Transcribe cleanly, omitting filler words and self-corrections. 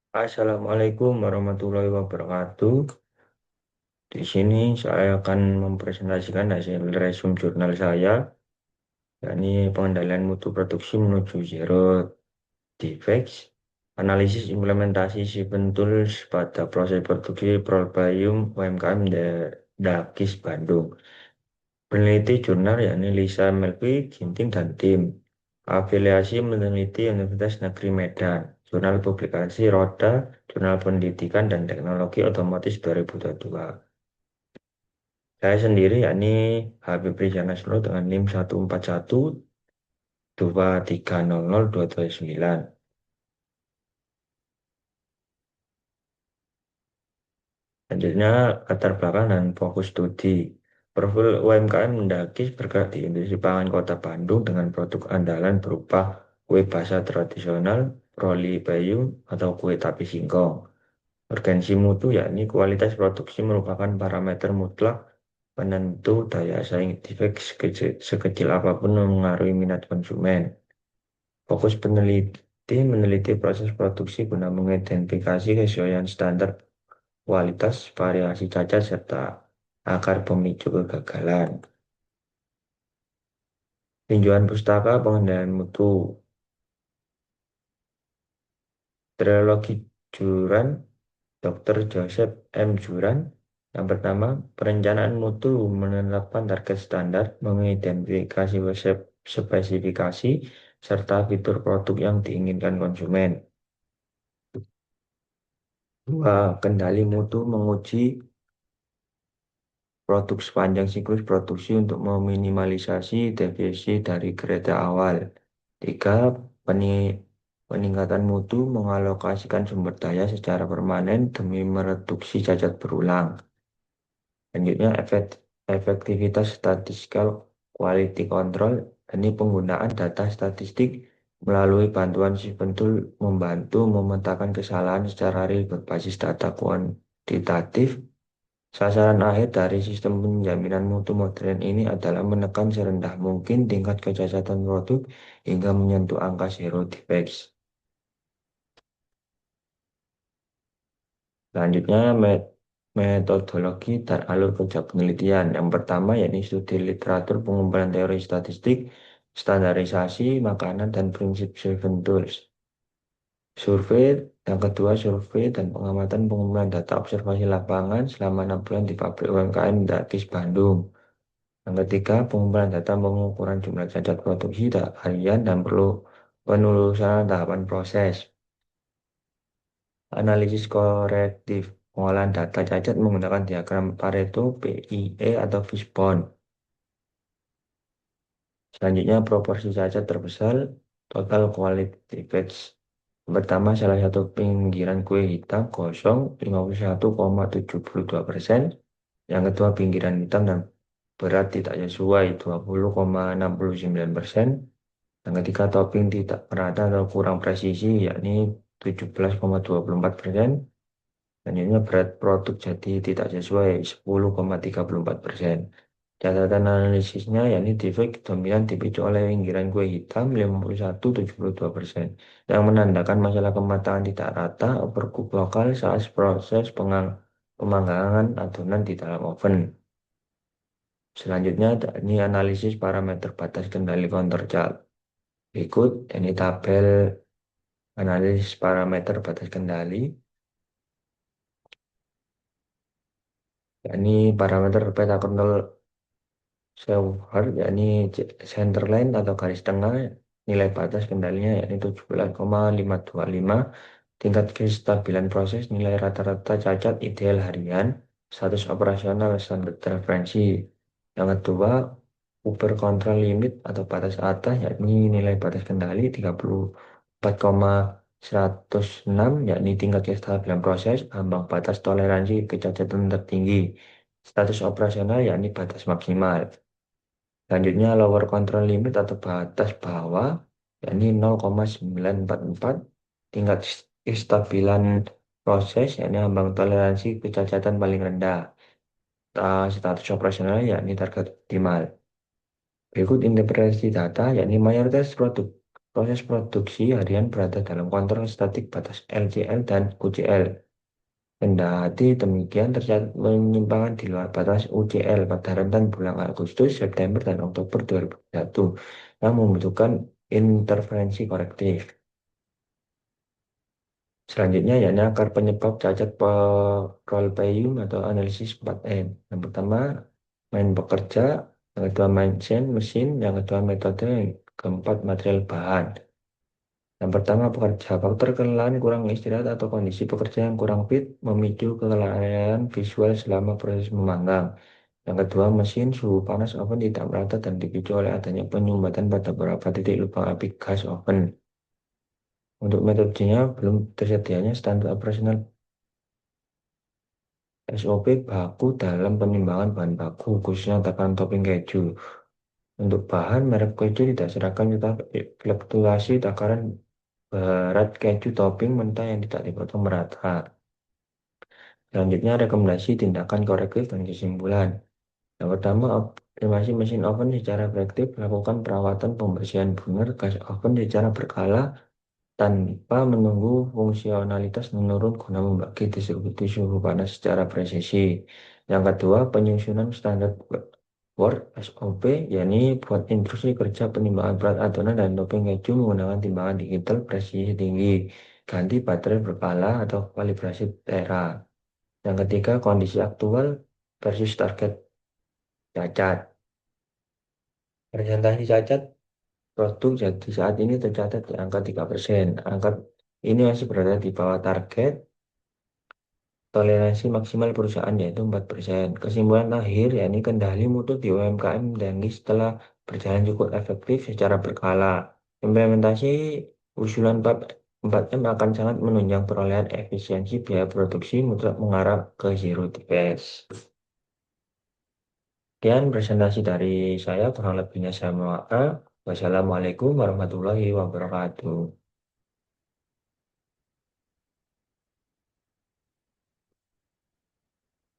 Assalamualaikum warahmatullahi wabarakatuh. Di sini saya akan mempresentasikan hasil resume jurnal saya, yakni pengendalian mutu produksi menuju zero defects, analisis implementasi Siebel Tools pada proses produksi Prolbium UMKM Dakis Bandung. Peneliti jurnal yakni Lisa Melvi, Ginting, dan tim. Afiliasi meneliti Universitas Negeri Medan. Jurnal publikasi Roda, Jurnal Pendidikan dan Teknologi Otomotif 2022. Saya sendiri yakni Habib Rizana Sulu dengan NIM 141 2300 229. Selanjutnya, latar belakang dan fokus studi. Profil UMKM Mendakis bergerak di industri pangan Kota Bandung dengan produk andalan berupa kue basah tradisional, roli bayung, atau kue tapi singkong. Urgensi mutu yakni kualitas produksi merupakan parameter mutlak penentu daya saing defek sekecil apapun mengaruhi minat konsumen. Fokus peneliti meneliti proses produksi guna mengidentifikasi kesesuaian standar kualitas, variasi cacat, serta akar pemicu kegagalan. Tinjauan pustaka pengendalian mutu. Trilogi Juran, Dr. Joseph M. Juran. Yang pertama, perencanaan mutu menetapkan target standar, mengidentifikasi spesifikasi, serta fitur produk yang diinginkan konsumen. Dua, kendali mutu menguji produk sepanjang siklus produksi untuk meminimalisasi deviasi dari kereta awal. Tiga, peningkatan mutu mengalokasikan sumber daya secara permanen demi mereduksi cacat berulang. Selanjutnya, efektivitas statistical quality control. Ini penggunaan data statistik melalui bantuan Sibentul membantu memetakan kesalahan secara real berbasis data kuantitatif. Sasaran akhir dari sistem penjaminan mutu modern ini adalah menekan serendah mungkin tingkat kecacatan produk hingga menyentuh angka zero defects. Selanjutnya, metodologi dan alur kerja penelitian. Yang pertama, yakni studi literatur pengumpulan teori statistik, standarisasi, makanan, dan prinsip Seven Tools. Survei, yang kedua, survei dan pengamatan pengumpulan data observasi lapangan selama 6 bulan di pabrik UMKM Dakis Bandung. Yang ketiga, pengumpulan data pengukuran jumlah cacat produksi harian dan perlu penelusuran tahapan proses. Analisis korektif, pengolahan data cacat menggunakan diagram Pareto, PIE, atau Fishbone. Selanjutnya, proporsi cacat terbesar, total quality batch. Pertama, salah satu pinggiran kue hitam kosong 51,72%. Yang kedua, pinggiran hitam dan berat tidak sesuai 20,69%. Yang ketiga, topping tidak merata atau kurang presisi, yakni 17,24%. Selanjutnya, berat produk jadi tidak sesuai 10,34%. Catatan analisisnya, yakni defek dominan dipicu oleh pinggiran kue hitam 51,72%, yang menandakan masalah kematangan tidak rata, overcook lokal saat proses pemanggangan adonan di dalam oven. Selanjutnya, ini analisis parameter batas kendali counterchart. Berikut ini tabel analisis parameter batas kendali. Yakni parameter peta kontrol Seward, yakni center line atau garis tengah, nilai batas kendalinya yakni 17,525, tingkat kestabilan proses, nilai rata-rata cacat ideal harian, status operasional standar referensi. Yang kedua, upper control limit atau batas atas, yakni nilai batas kendali 34,106, yakni tingkat kestabilan proses, ambang batas toleransi kecacatan tertinggi. Status operasional yakni batas maksimal. Selanjutnya lower control limit atau batas bawah, yakni 0,944, tingkat kestabilan proses, yakni ambang toleransi kecacatan paling rendah. Status operasional yakni target optimal. Berikut interpretasi data, yakni mayoritas produk proses produksi harian berada dalam kontrol statik batas LCL dan UCL. Kendati demikian, tercatat penyimpangan di luar batas UCL pada rentan bulan Agustus, September, dan Oktober 2021 yang membutuhkan intervensi korektif. Selanjutnya, yakni akar penyebab cacat Rolpeyum atau analisis 4M. Yang pertama, main bekerja, yang kedua mindset mesin, yang kedua metode, yang keempat material bahan. Yang pertama, pekerja. Faktor kelelahan kurang istirahat atau kondisi pekerja yang kurang fit memicu kelelahan visual selama proses memanggang. Yang kedua, mesin suhu panas oven tidak merata dan dipicu oleh adanya penyumbatan pada beberapa titik lubang api gas oven. Untuk metodenya, belum tersedianya standar operasional SOP baku dalam penimbangan bahan baku, khususnya takaran topping keju. Untuk bahan, merek keju tidak seragam serta fluktuasi takaran berat keju topping mentah yang tidak dipotong merata. Selanjutnya, rekomendasi tindakan korektif dan kesimpulan. Yang pertama, optimasi mesin oven secara proaktif, lakukan perawatan pembersihan burner gas oven secara berkala tanpa menunggu fungsionalitas menurun guna membagi distribusi suhu panas secara presisi. Yang kedua, penyusunan standar Word SOP, yakni buat instruksi kerja penimbangan berat adonan dan topping keju menggunakan timbangan digital presisi tinggi, ganti baterai berkala atau kalibrasi tera. Yang ketiga, kondisi aktual versus target cacat. Presentasi cacat produk jadi saat ini tercatat di angka 3%. Angka ini masih berada di bawah target toleransi maksimal perusahaan yaitu 4%. Kesimpulan akhir yakni kendali mutu di UMKM dan setelah berjalan cukup efektif secara berkala. Implementasi usulan bab 4M akan sangat menunjang perolehan efisiensi biaya produksi mutlak mengarah ke zero defect. Sekian presentasi dari saya, kurang lebihnya saya mohon maaf. Wassalamualaikum warahmatullahi wabarakatuh.